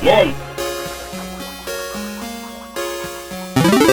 Yay!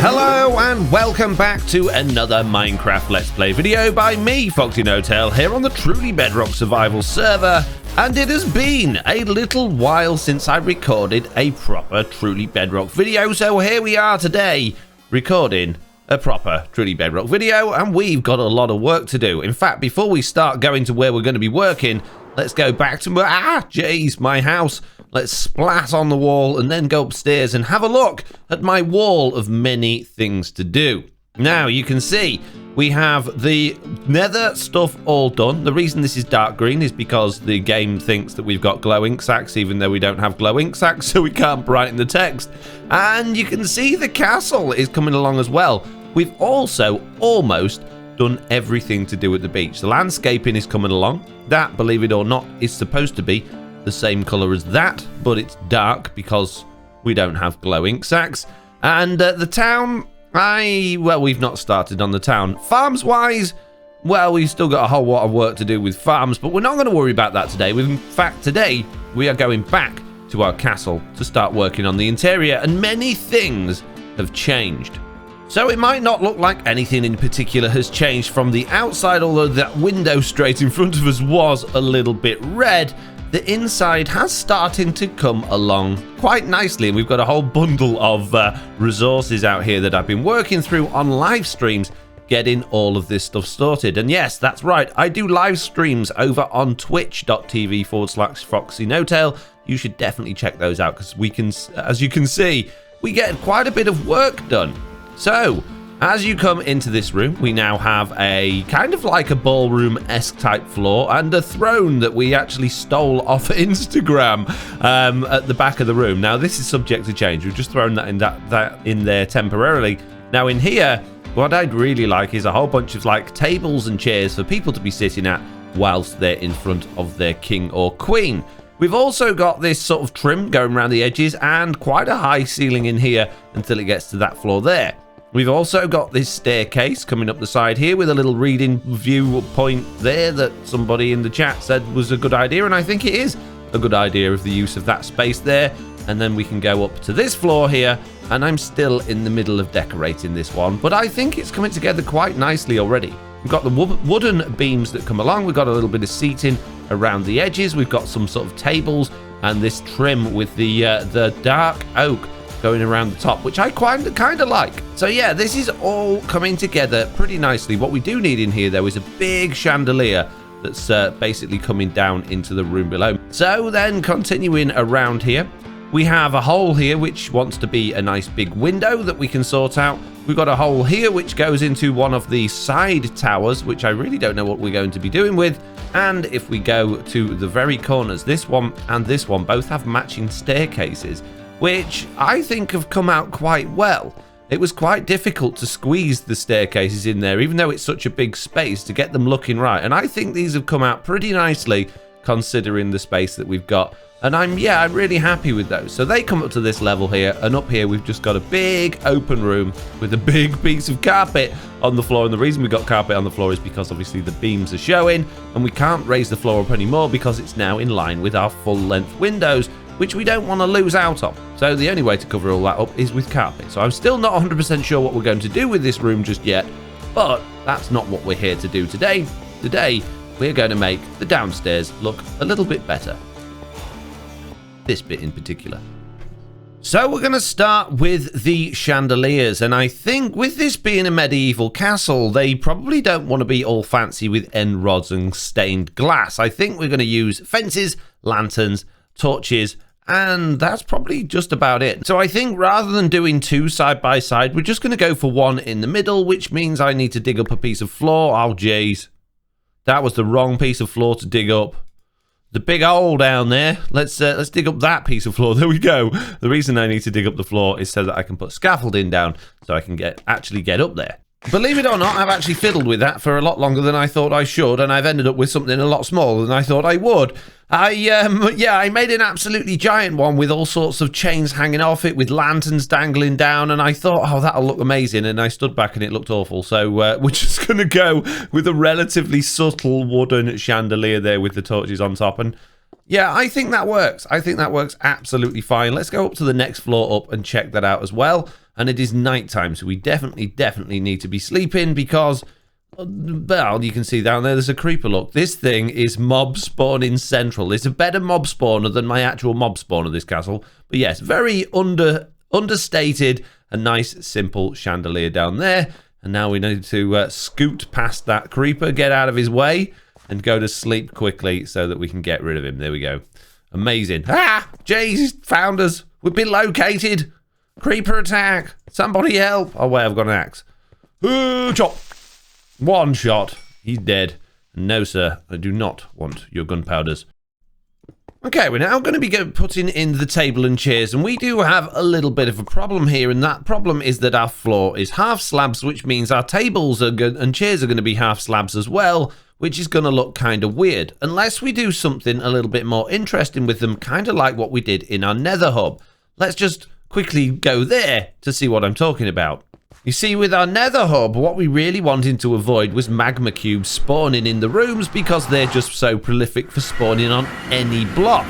Hello and welcome back to another Minecraft Let's Play video by me, FoxyNoTail, here on the truly Bedrock survival server. And it has been a little while since I recorded a proper truly Bedrock video, so here we are today recording a proper truly Bedrock video, and we've got a lot of work to do. In fact, before we start going to where we're going to be working, let's go back to my house. Let's splat on the wall and then go upstairs and have a look at my wall of many things to do. Now, you can see we have the nether stuff all done. The reason this is dark green is because the game thinks that we've got glow ink sacks, even though we don't have glow ink sacks, so we can't brighten the text. And you can see the castle is coming along as well. We've also almost done everything to do at the beach. The landscaping is coming along. That, believe it or not, is supposed to be the same color as that, but it's dark because we don't have glow ink sacks. And the town, we've not started on the town. Farms wise, well, we've still got a whole lot of work to do with farms, but we're not going to worry about that today. In fact, today we are going back to our castle to start working on the interior, and many things have changed. So it might not look like anything in particular has changed from the outside, although that window straight in front of us was a little bit red. The inside has started to come along quite nicely, and we've got a whole bundle of resources out here that I've been working through on live streams, getting all of this stuff sorted. And yes, that's right, I do live streams over on twitch.tv/FoxyNoTail. You should definitely check those out, because we can, as you can see, we get quite a bit of work done. So, as you come into this room, we now have a kind of like a ballroom-esque type floor and a throne that we actually stole off Instagram at the back of the room. Now, this is subject to change. We've just thrown that in there temporarily. Now, in here, what I'd really like is a whole bunch of like tables and chairs for people to be sitting at whilst they're in front of their king or queen. We've also got this sort of trim going around the edges and quite a high ceiling in here until it gets to that floor there. We've also got this staircase coming up the side here with a little reading viewpoint there that somebody in the chat said was a good idea, and I think it is a good idea of the use of that space there. And then we can go up to this floor here, and I'm still in the middle of decorating this one, but I think it's coming together quite nicely already. We've got the wooden beams that come along. We've got a little bit of seating around the edges. We've got some sort of tables and this trim with the dark oak going around the top, which I kind of like. So yeah, this is all coming together pretty nicely. What we do need in here, though, is a big chandelier that's basically coming down into the room below. So then continuing around here, we have a hole here which wants to be a nice big window that we can sort out. We've got a hole here which goes into one of the side towers, which I really don't know what we're going to be doing with. And if we go to the very corners, this one and this one both have matching staircases, which I think have come out quite well. It was quite difficult to squeeze the staircases in there, even though it's such a big space, to get them looking right. And I think these have come out pretty nicely considering the space that we've got. And I'm really happy with those. So they come up to this level here, and up here we've just got a big open room with a big piece of carpet on the floor. And the reason we got carpet on the floor is because obviously the beams are showing, and we can't raise the floor up anymore because it's now in line with our full length windows, which we don't want to lose out on. So the only way to cover all that up is with carpet. So I'm still not 100% sure what we're going to do with this room just yet, but that's not what we're here to do today. Today, we're going to make the downstairs look a little bit better. This bit in particular. So we're going to start with the chandeliers, and I think with this being a medieval castle, they probably don't want to be all fancy with end rods and stained glass. I think we're going to use fences, lanterns, torches, and that's probably just about it. So I think rather than doing two side by side, we're just going to go for one in the middle, which means I need to dig up a piece of floor. Oh jeez, that was the wrong piece of floor to dig up. The big hole down there. Let's dig up that piece of floor. There we go. The reason I need to dig up the floor is so that I can put scaffolding down so I can actually get up there. Believe it or not, I've actually fiddled with that for a lot longer than I thought I should, and I've ended up with something a lot smaller than I thought I would. I made an absolutely giant one with all sorts of chains hanging off it, with lanterns dangling down, and I thought, oh, that'll look amazing, and I stood back and it looked awful. So we're just going to go with a relatively subtle wooden chandelier there with the torches on top, and Yeah, I think that works. I think that works absolutely fine. Let's go up to the next floor up and check that out as well. And it is nighttime, so we definitely need to be sleeping because, well, you can see down there, there's a creeper. Look, this thing is mob spawning central. It's a better mob spawner than my actual mob spawner, this castle. But yes, very understated, a nice, simple chandelier down there. And now we need to scoot past that creeper, get out of his way, and go to sleep quickly so that we can get rid of him. There we go. Amazing. Ah! Jeez, found us. We've been located. Creeper attack. Somebody help. Oh, wait, I've got an axe. Chop. One shot. He's dead. No, sir, I do not want your gunpowders. Okay, we're now going to be putting in the table and chairs, and we do have a little bit of a problem here, and that problem is that our floor is half slabs, which means our tables and chairs are going to be half slabs as well, which is going to look kind of weird, unless we do something a little bit more interesting with them, kind of like what we did in our nether hub. Let's just quickly go there to see what I'm talking about. You see, with our nether hub, what we really wanted to avoid was magma cubes spawning in the rooms because they're just so prolific for spawning on any block.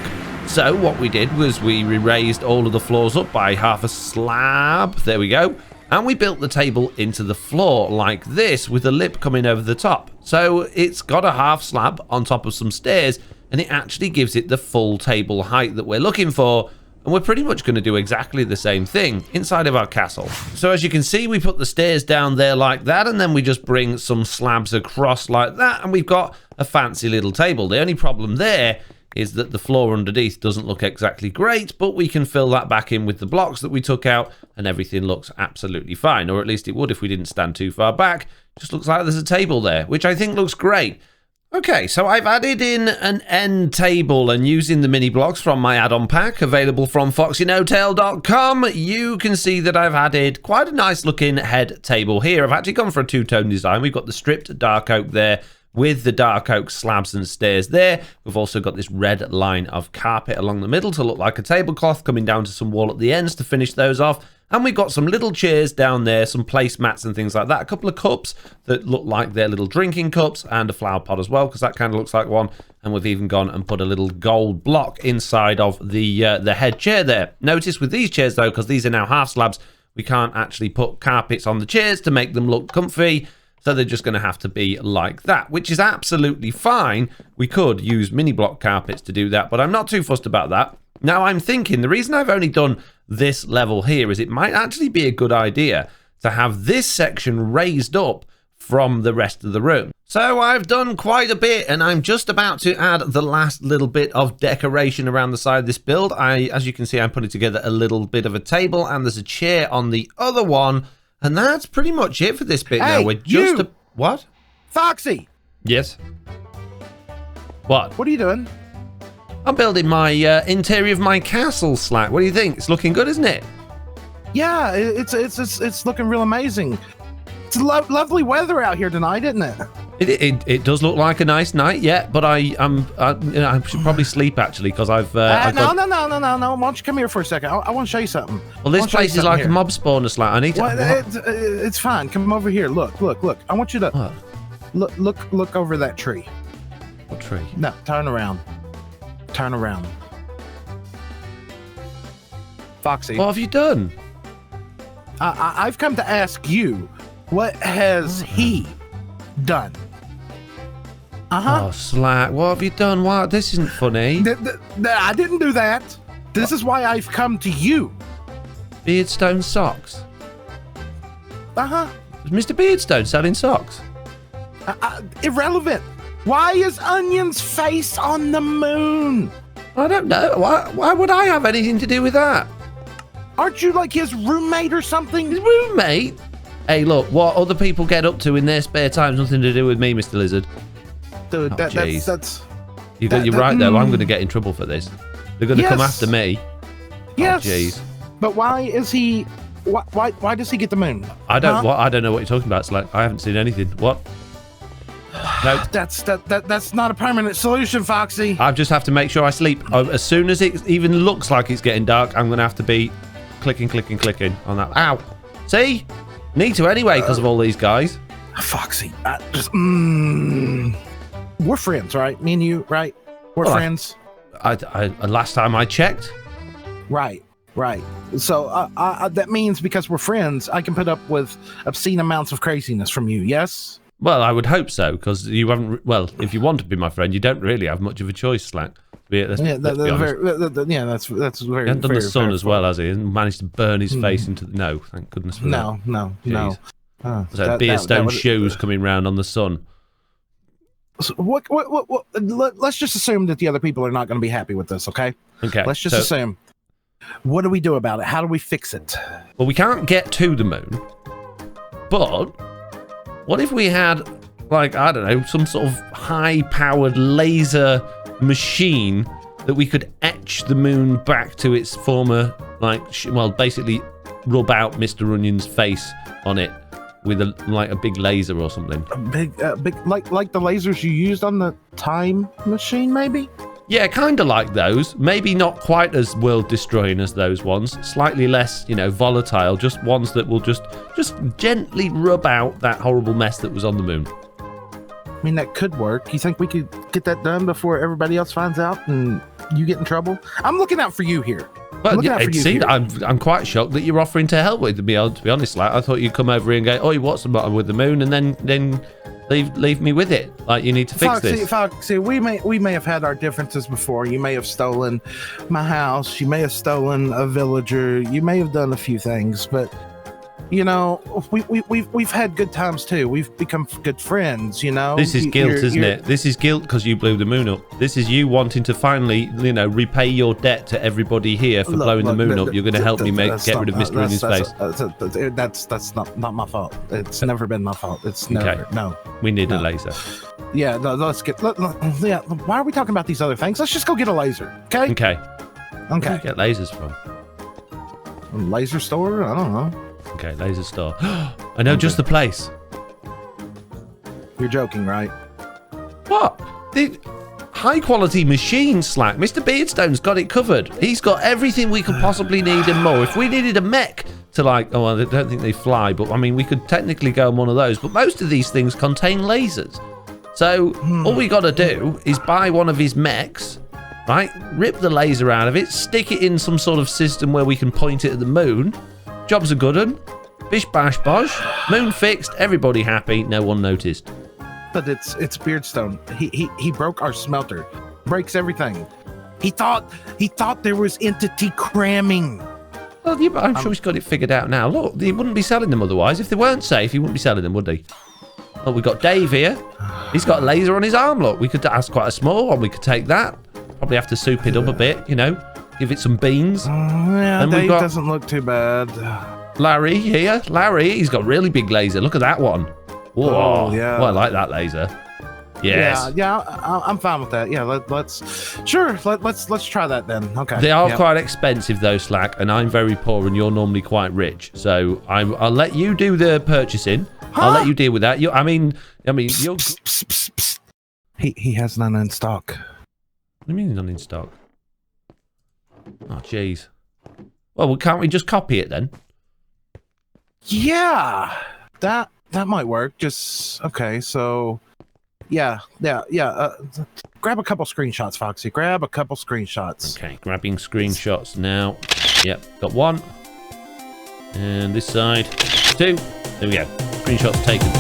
So what we did was we raised all of the floors up by half a slab. There we go. And we built the table into the floor like this with a lip coming over the top. So it's got a half slab on top of some stairs, and it actually gives it the full table height that we're looking for. And we're pretty much going to do exactly the same thing inside of our castle. So as you can see, we put the stairs down there like that, and then we just bring some slabs across like that, and we've got a fancy little table. The only problem there is that the floor underneath doesn't look exactly great, but we can fill that back in with the blocks that we took out, and everything looks absolutely fine. Or at least it would if we didn't stand too far back. It just looks like there's a table there, which I think looks great. Okay, so I've added in an end table, and using the mini blocks from my add-on pack available from FoxyNoTail.com, you can see that I've added quite a nice looking head table here. I've actually gone for a two-tone design. We've got the stripped dark oak there with the dark oak slabs and stairs there. We've also got this red line of carpet along the middle to look like a tablecloth, coming down to some wall at the ends to finish those off. And we've got some little chairs down there, some placemats and things like that. A couple of cups that look like they're little drinking cups, and a flower pot as well, because that kind of looks like one. And we've even gone and put a little gold block inside of the head chair there. Notice with these chairs, though, because these are now half slabs, we can't actually put carpets on the chairs to make them look comfy. So they're just going to have to be like that, which is absolutely fine. We could use mini block carpets to do that, but I'm not too fussed about that. Now, I'm thinking the reason I've only done this level here is it might actually be a good idea to have this section raised up from the rest of the room. So I've done quite a bit, and I'm just about to add the last little bit of decoration around the side of this build. As you can see, I'm putting together a little bit of a table, and there's a chair on the other one, and that's pretty much it for this bit. Hey, now we're just what? Foxy! Yes? What? What are you doing? I'm building my interior of my castle, Slack. What do you think? It's looking good, isn't it? Yeah, it's looking real amazing. It's lovely weather out here tonight, isn't it? It does look like a nice night, yeah. But I should probably sleep actually because I've no. Why don't you come here for a second? I want to show you something. Well, this place is like a mob spawner, Slack. I need to. It's fine. Come over here. Look. I want you to look over that tree. What tree? No, turn around. Foxy. What have you done? I've come to ask you, what has he done? Oh, Slack, what have you done? What? This isn't funny. I didn't do that. This is why I've come to you. Beardstone socks. Uh-huh. Is Mr. Beardstone selling socks? Irrelevant. Why is Onion's face on the moon? I don't know. Why would I have anything to do with that? Aren't you like his roommate or something? His roommate? Hey, look, what other people get up to in their spare time, nothing to do with me, Mr. Lizard. Dude, that's... You're right, though. I'm going to get in trouble for this. They're going to come after me. Yes. Oh, jeez. But why is he... Why does he get the moon? I don't know what you're talking about. It's like, I haven't seen anything. What? No. That's not a permanent solution, Foxy. I just have to make sure I sleep. As soon as it even looks like it's getting dark, I'm going to have to be clicking on that. Ow. See? Need to anyway because of all these guys. Foxy, we're friends, right? Me and you, right? We're friends. last time I checked. Right. So that means because we're friends, I can put up with obscene amounts of craziness from you. Yes. Well, I would hope so, because you haven't. Well, if you want to be my friend, you don't really have much of a choice, Slack. Let's be honest. That's very. He hasn't done the sun as well, has he? And managed to burn his face into. No, thank goodness for that. No. So Beardstone shoes coming round on the sun. So what? Let's just assume that the other people are not going to be happy with this. Okay. Okay. Let's just assume. What do we do about it? How do we fix it? Well, we can't get to the moon, but what if we had, like, I don't know, some sort of high-powered laser machine that we could etch the moon back to its former, like, basically rub out Mr. Onion's face on it with a big laser or something. A big, like the lasers you used on the time machine, maybe? Yeah, kind of like those. Maybe not quite as world-destroying as those ones. Slightly less, volatile. Just ones that will just gently rub out that horrible mess that was on the moon. I mean, that could work. You think we could get that done before everybody else finds out and you get in trouble? I'm looking out for you here. Well, yeah, I'm quite shocked that you're offering to help with me. To be honest, like, I thought you'd come over here and go, "Oh, what's the matter with the moon?" and then leave me with it. Like, you need to fix this. Foxy, we may have had our differences before. You may have stolen my house. You may have stolen a villager. You may have done a few things, but we've had good times too. We've become good friends. This is guilt, isn't it? This is guilt because you blew the moon up. This is you wanting to finally, repay your debt to everybody here for blowing the moon up. You're going to help me get rid of Mr. Onion's face. That's not my fault. It's never been my fault. It's never. Okay. No. We need a laser. Yeah. Let's get. Yeah. Why are we talking about these other things? Let's just go get a laser. Okay. Okay. Where do you get lasers from? A laser store? I don't know. Okay, laser store. I know just the place. You're joking, right? What? The high quality machine, Slack. Mr. Beardstone's got it covered. He's got everything we could possibly need and more. If we needed a mech to I don't think they fly, but I mean, we could technically go on one of those. But most of these things contain lasers. So all we got to do is buy one of his mechs, right? Rip the laser out of it, stick it in some sort of system where we can point it at the moon. Job's a good one. Bish bash bosh. Moon fixed. Everybody happy. No one noticed. But it's Beardstone. He broke our smelter. Breaks everything. He thought there was entity cramming. Well, yeah, but I'm sure he's got it figured out now. Look, he wouldn't be selling them otherwise. If they weren't safe, he wouldn't be selling them, would he? Well, we've got Dave here. He's got a laser on his arm. Look, we could ask quite a small one. We could take that. Probably have to soup it up a bit, Give it some beans. Yeah, and Dave doesn't look too bad. Larry here. Larry, he's got a really big laser. Look at that one. Whoa. Oh, yeah. Well, I like that laser. Yes. Yeah, I'm fine with that. Yeah, let's try that then. Okay. They are quite expensive though, Slack, and I'm very poor and you're normally quite rich. So I'll let you do the purchasing. Huh? I'll let you deal with that. I mean, you're... He has none in stock. What do you mean none in stock? Oh, jeez. Well, can't we just copy it then? Yeah, that might work. Just okay. So, yeah. Grab a couple screenshots, Foxy. Grab a couple screenshots. Okay, grabbing screenshots now. Yep, got one. And this side, two. There we go. Screenshots taken.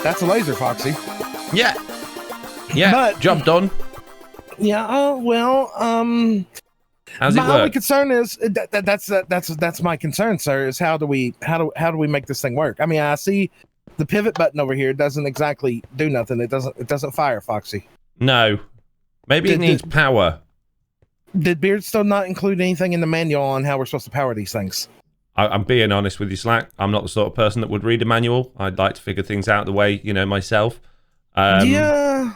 That's a laser, Foxy. Yeah, but, job done. Yeah, How's it My work? only concern is that's my concern, sir. Is how do we make this thing work? I mean, I see the pivot button over here doesn't exactly do nothing. It doesn't fire, Foxy. No. Maybe it needs power. Did Beardstone not include anything in the manual on how we're supposed to power these things? I'm being honest with you, Slack. I'm not the sort of person that would read a manual. I'd like to figure things out the way, myself. Yeah.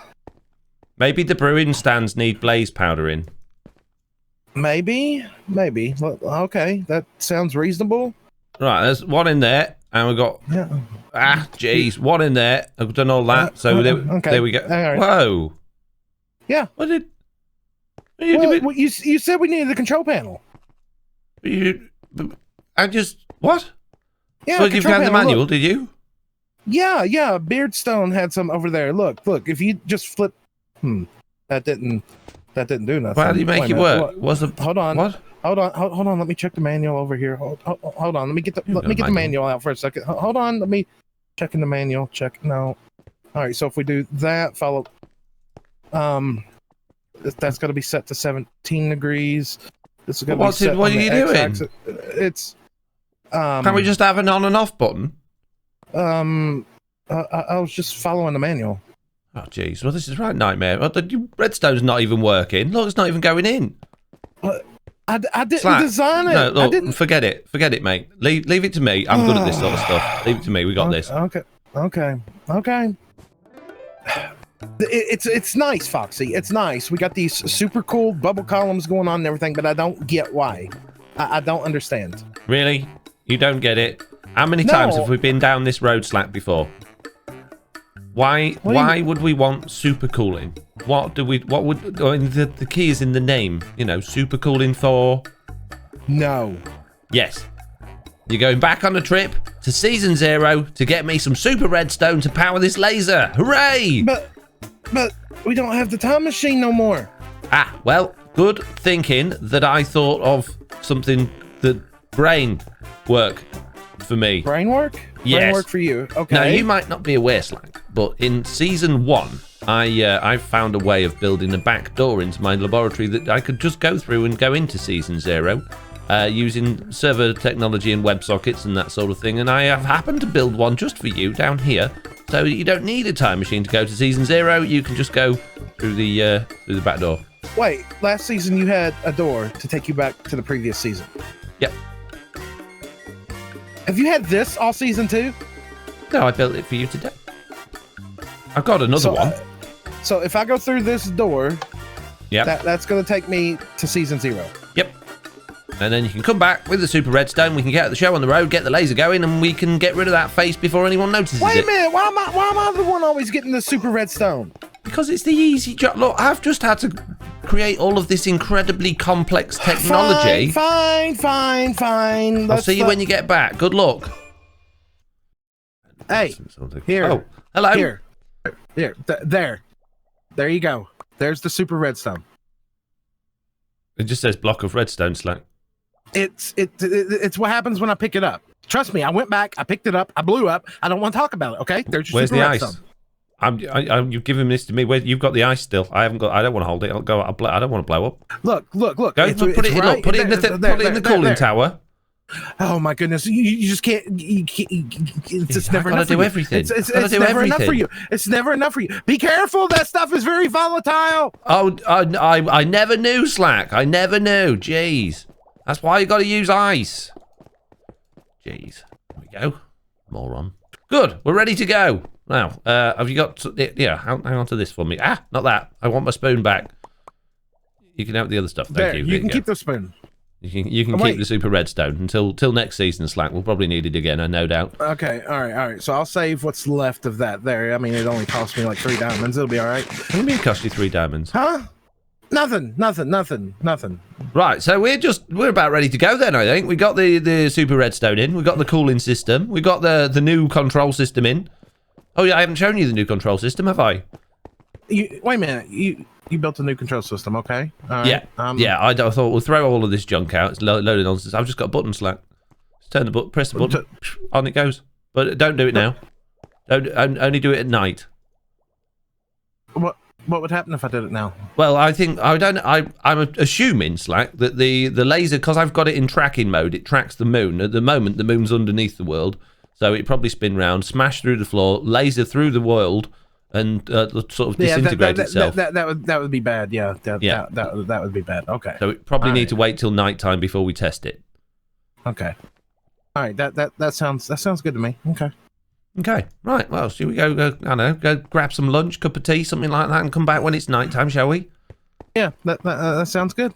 Maybe the brewing stands need blaze powder in. Maybe. Well, okay, that sounds reasonable. Right, there's one in there, and we've got... Yeah. Jeez, one in there. I've done all that, so there we go. Right. Whoa. Yeah. What did... You said we needed the control panel. What? Yeah. Well, you've had the manual, did you? Yeah. Beardstone had some over there. Look. If you just flip... That didn't do nothing. How do you make it work? Hold on. What? Hold on. Let me check the manual over here. Hold on. Let me get the manual out for a second. Hold on. Let me check in the manual. Check. No. All right. So if we do that, follow. That's got to be set to 17 degrees. This is going to be set. What are you doing? It's. Can we just have an on and off button? I was just following the manual. Oh, jeez. Well, this is right nightmare. Well, the redstone's not even working. Look, it's not even going in. I didn't design it. No, look, forget it, mate. Leave it to me. I'm good at this sort of stuff. Leave it to me. We got this. Okay. It's nice, Foxy. It's nice. We got these super cool bubble columns going on and everything, but I don't get why. I don't understand. Really? You don't get it? How many times have we been down this road, Slack, before? Why would we want super cooling? The key is in the name, super cooling for... No. Yes. You're going back on a trip to Season 0 to get me some super redstone to power this laser. Hooray! But we don't have the time machine no more. Well, good thinking that I thought of something that brain work for me. Brain work? Yes. Brain work for you. Okay. Now, you might not be aware, Slack, but in Season 1, I found a way of building a back door into my laboratory that I could just go through and go into Season 0 using server technology and WebSockets and that sort of thing. And I have happened to build one just for you down here. So you don't need a time machine to go to Season 0. You can just go through the back door. Wait, last season you had a door to take you back to the previous season. Yep. Have you had this all season 2? No, I built it for you today. I've got another one. So if I go through this door, that's going to take me to Season 0. Yep. And then you can come back with the super redstone. We can get the show on the road, get the laser going, and we can get rid of that face before anyone notices it. Wait a minute. Why am I the one always getting the super redstone? Because it's the easy job. Look, I've just had to create all of this incredibly complex technology. Fine. I'll see you when you get back. Good luck. Hey, here. Oh, hello. Here. There you go. There's the super redstone. It just says block of redstone, Slack. It's what happens when I pick it up. Trust me, I went back, I picked it up, I blew up. I don't want to talk about it, okay? There's Where's the redstone. ice? You've given this to me. You've got the ice still. I don't want to hold it. I don't want to blow up. Look. Go put it in the cooling tower. Oh my goodness! You just can't. It's never enough. Do everything. It's never enough for you. It's never enough for you. Be careful. That stuff is very volatile. Oh, I never knew, Slack. I never knew. Jeez, that's why you got to use ice. Jeez. There we go. Moron. Good. We're ready to go. Now, have you got... Yeah, hang on to this for me. Not that. I want my spoon back. You can have the other stuff. Thank you. You can keep the spoon. You can keep the super redstone until next season, Slack. We'll probably need it again, no doubt. Okay, all right. So I'll save what's left of that there. I mean, it only cost me like 3 diamonds. It'll be all right. What do you mean it cost you 3 diamonds? Huh? Nothing. Right, so we're about ready to go then, I think. We got the super redstone in. We got the cooling system. We got the new control system in. Oh yeah, I haven't shown you the new control system, have I? Wait a minute. You built a new control system, okay? Yeah. I thought we'll throw all of this junk out. It's loaded nonsense. I've just got a button, Slack. Just turn the button, press the button, on it goes. But don't do it now. Only do it at night. What would happen if I did it now? Well, I'm assuming, Slack, that the laser, because I've got it in tracking mode, it tracks the moon. At the moment, the moon's underneath the world, so it probably spin round, smash through the floor, laser through the world, and sort of disintegrate itself. That would be bad. Yeah, that would be bad. Okay. So we probably need to wait till nighttime before we test it. Okay. All right. That sounds good to me. Okay. Okay. Right. Well, should we go? I don't know. Go grab some lunch, cup of tea, something like that, and come back when it's nighttime, shall we? Yeah. That sounds good.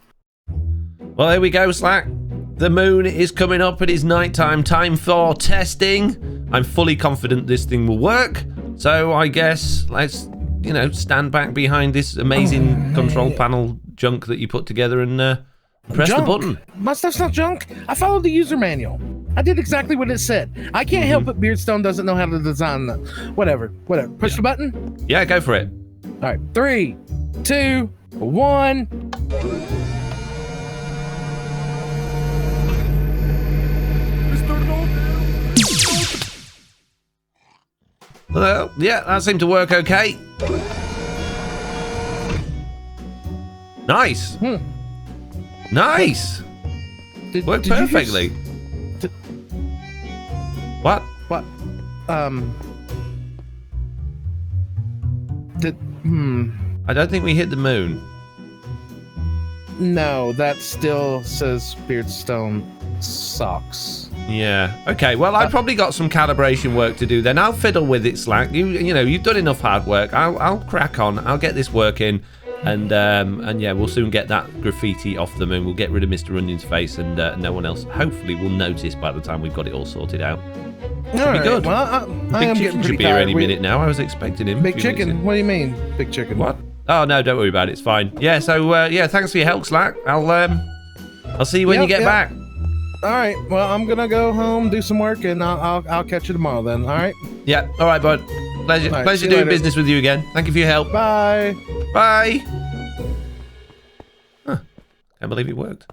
Well, here we go, Slack. The moon is coming up. It is nighttime. Time for testing. I'm fully confident this thing will work. So I guess let's, stand back behind this amazing control panel junk that you put together and press the button. My stuff's not junk. I followed the user manual. I did exactly what it said. I can't help it. Beardstone doesn't know how to design the... Whatever. Push the button? Yeah, go for it. All right. 3, 2, 1... Well, yeah, that seemed to work okay. Nice. Nice. Worked perfectly. What? I don't think we hit the moon. No, that still says Beardstone Socks. Yeah. Okay. Well, I've probably got some calibration work to do then. I'll fiddle with it, Slack. You've done enough hard work. I'll crack on. I'll get this working, and yeah, we'll soon get that graffiti off the moon. We'll get rid of Mr. Onion's face, and no one else hopefully will notice by the time we've got it all sorted out. Should be good. Well, I am getting should be here any minute now. I was expecting him. Big chicken. What do you mean, big chicken? What? Oh no, don't worry about it. It's fine. Yeah. So yeah, thanks for your help, Slack. I'll see you when you get back. All right. Well, I'm gonna go home, do some work, and I'll catch you tomorrow. Then. All right. Yeah. All right, bud. Pleasure doing business with you again. Thank you for your help. Bye. Bye. Huh. Can't believe it worked.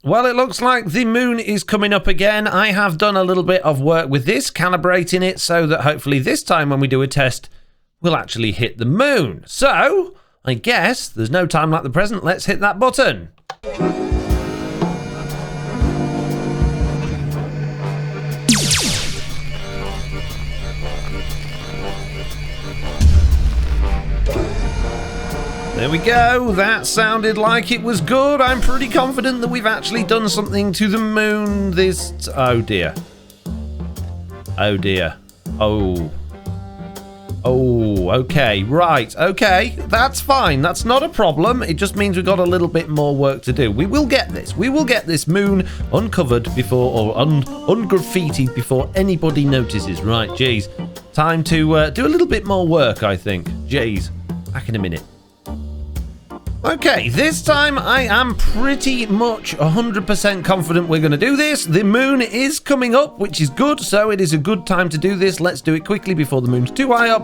Well, it looks like the moon is coming up again. I have done a little bit of work with this, calibrating it so that hopefully this time when we do a test, we'll actually hit the moon. So, I guess there's no time like the present. Let's hit that button. There we go. That sounded like it was good. I'm pretty confident that we've actually done something to the moon this... Oh, dear. Oh, dear. Oh. Oh, okay. Right. Okay. That's fine. That's not a problem. It just means we've got a little bit more work to do. We will get this. We will get this moon uncovered before... or ungraffitied before anybody notices. Right. Jeez. Time to do a little bit more work, I think. Jeez. Back in a minute. Okay, this time I am pretty much 100% confident we're going to do this. The moon is coming up, which is good, so it is a good time to do this. Let's do it quickly before the moon's too high up.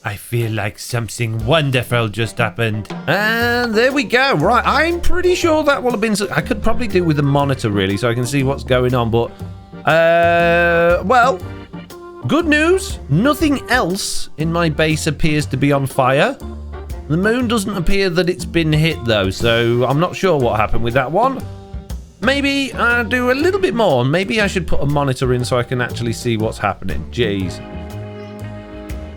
I feel like something wonderful just happened. And there we go. Right, I'm pretty sure that will have been... I could probably do with a monitor, really, so I can see what's going on, but... well, good news. Nothing else in my base appears to be on fire. The moon doesn't appear that it's been hit, though, so I'm not sure what happened with that one. Maybe I'll do a little bit more. Maybe I should put a monitor in so I can actually see what's happening. Jeez.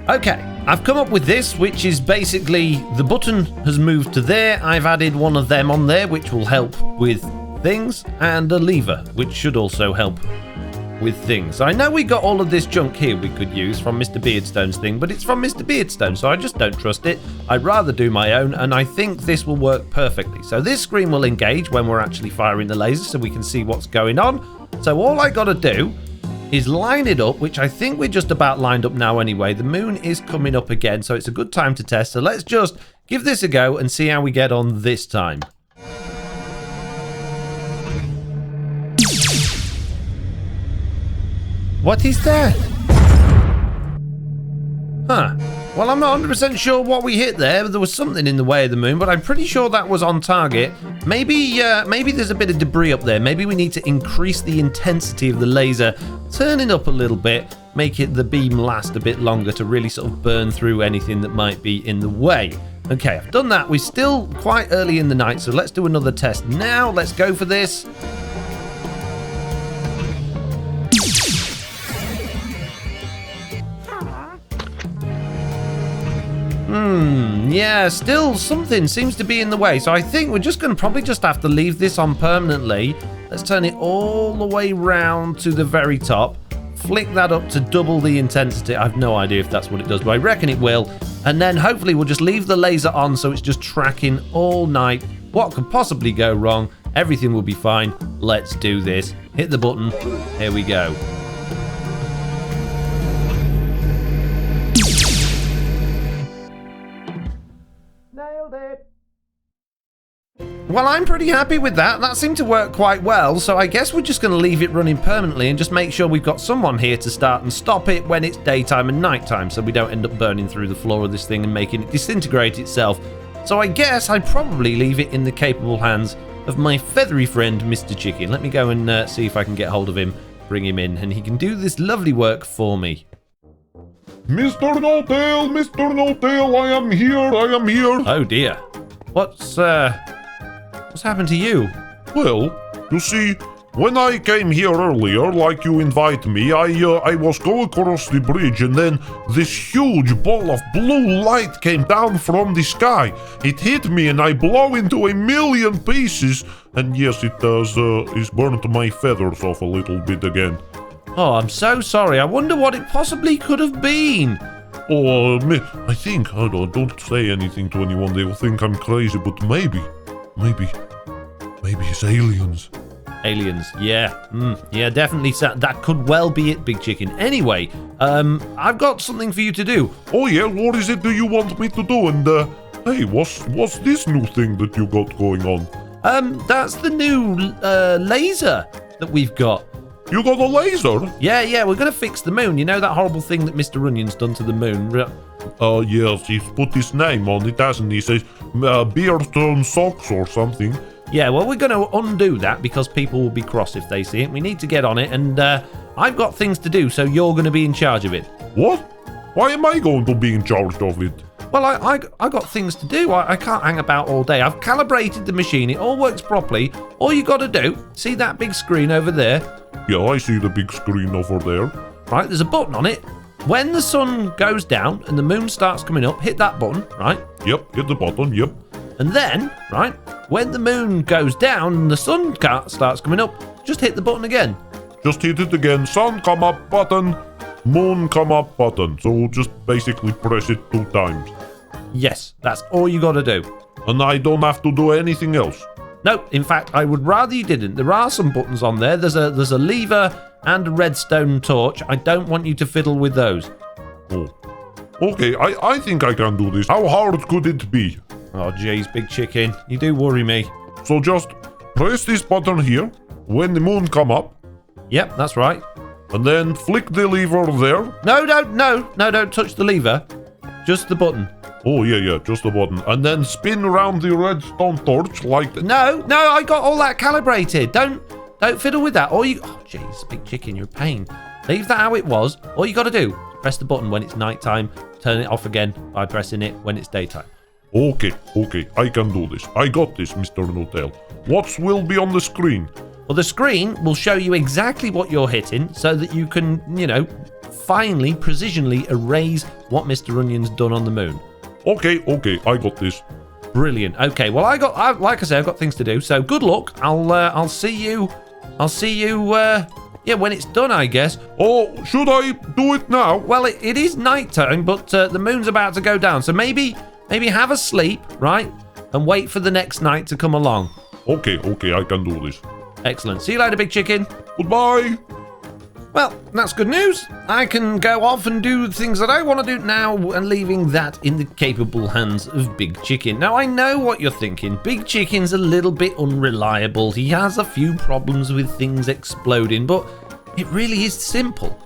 Okay, I've come up with this, which is basically the button has moved to there. I've added one of them on there, which will help with things, and a lever, which should also help with things. I know we got all of this junk here we could use from Mr. Beardstone's thing, but it's from Mr. Beardstone, so I just don't trust it. I'd rather do my own, and I think this will work perfectly. So this screen will engage when we're actually firing the laser, so we can see what's going on. So all I gotta do is line it up, which I think we're just about lined up now anyway. The moon is coming up again, so it's a good time to test. So let's just give this a go and see how we get on this time. What is that? Huh. Well, I'm not 100% sure what we hit there. There was something in the way of the moon, but I'm pretty sure that was on target. Maybe there's a bit of debris up there. Maybe we need to increase the intensity of the laser, turn it up a little bit, make the beam last a bit longer to really sort of burn through anything that might be in the way. Okay, I've done that. We're still quite early in the night, so let's do another test now. Let's go for this. Yeah, still something seems to be in the way. So I think we're just going to probably just have to leave this on permanently. Let's turn it all the way round to the very top. Flick that up to double the intensity. I have no idea if that's what it does, but I reckon it will. And then hopefully we'll just leave the laser on so it's just tracking all night. What could possibly go wrong? Everything will be fine. Let's do this. Hit the button. Here we go. Nailed it. Well, I'm pretty happy with that. That seemed to work quite well, so I guess we're just going to leave it running permanently and just make sure we've got someone here to start and stop it when it's daytime and nighttime, so we don't end up burning through the floor of this thing and making it disintegrate itself. So I guess I'd probably leave it in the capable hands of my feathery friend, Mr. Chicken. Let me go and see if I can get hold of him, bring him in, and he can do this lovely work for me. Mr. No-Tail, I am here. Oh dear. What's happened to you? Well, you see, when I came here earlier, like you invite me, I was going across the bridge and then this huge ball of blue light came down from the sky. It hit me and I blow into 1,000,000 pieces. And yes, it does, it's burnt my feathers off a little bit again. Oh, I'm so sorry. I wonder what it possibly could have been. Oh, I think, don't say anything to anyone, they will think I'm crazy, but maybe it's aliens. Aliens, yeah. Yeah, definitely. That could well be it, Big Chicken. Anyway, I've got something for you to do. Oh yeah, what is it that you want me to do? And, hey, what's this new thing that you got going on? That's the new, laser that we've got. You got a laser? Yeah, we're gonna fix the moon. You know that horrible thing that Mr. Runyon's done to the moon? Yes, he's put his name on it, hasn't he? He says, BEARDSTONE SOCKS or something. Yeah, well, we're gonna undo that because people will be cross if they see it. We need to get on it, and, I've got things to do, so you're gonna be in charge of it. What? Why am I going to be in charge of it? Well, I got things to do. I can't hang about all day. I've calibrated the machine. It all works properly. All you got to do, see that big screen over there? Yeah, I see the big screen over there. Right, there's a button on it. When the sun goes down and the moon starts coming up, hit that button, right? Yep, hit the button, yep. And then, right, when the moon goes down and the sun starts coming up, just hit the button again. Just hit it again. Sun come up button, moon come up button. So just basically press it 2 times. Yes, that's all you got to do. And I don't have to do anything else. No, in fact, I would rather you didn't. There are some buttons on there. There's a lever and a redstone torch. I don't want you to fiddle with those. Oh. Okay, I think I can do this. How hard could it be? Oh, jeez, Big Chicken. You do worry me. So just press this button here when the moon come up. Yep, that's right. And then flick the lever there. No, don't touch the lever. Just the button. Oh, yeah, just the button. And then spin around the redstone torch like that. No, I got all that calibrated. Don't fiddle with that. Oh, jeez, Big Chicken, you're a pain. Leave that how it was. All you got to do, press the button when it's nighttime, turn it off again by pressing it when it's daytime. Okay, I can do this. I got this, Mr. No-Tail. What will be on the screen? Well, the screen will show you exactly what you're hitting so that you can, finally, precisionally erase what Mr. Onion's done on the moon. Okay, I got this. Brilliant. Okay, well, like I say, I've got things to do. So good luck. I'll see you. When it's done, I guess. Oh, should I do it now? Well, it is nighttime, but the moon's about to go down. So maybe have a sleep, right? And wait for the next night to come along. Okay, I can do this. Excellent. See you later, Big Chicken. Goodbye. Well, that's good news. I can go off and do the things that I want to do now and leaving that in the capable hands of Big Chicken. Now, I know what you're thinking. Big Chicken's a little bit unreliable. He has a few problems with things exploding, but it really is simple.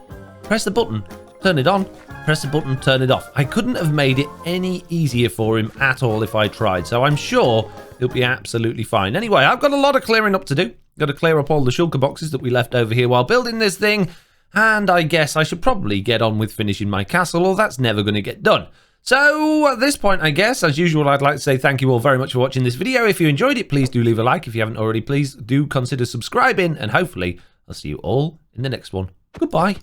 Press the button, turn it on, press the button, turn it off. I couldn't have made it any easier for him at all if I tried, so I'm sure he'll be absolutely fine. Anyway, I've got a lot of clearing up to do. Got to clear up all the shulker boxes that we left over here while building this thing, and I guess I should probably get on with finishing my castle, or that's never going to get done. So, at this point, I guess, as usual, I'd like to say thank you all very much for watching this video. If you enjoyed it, please do leave a like. If you haven't already, please do consider subscribing, and hopefully, I'll see you all in the next one. Goodbye.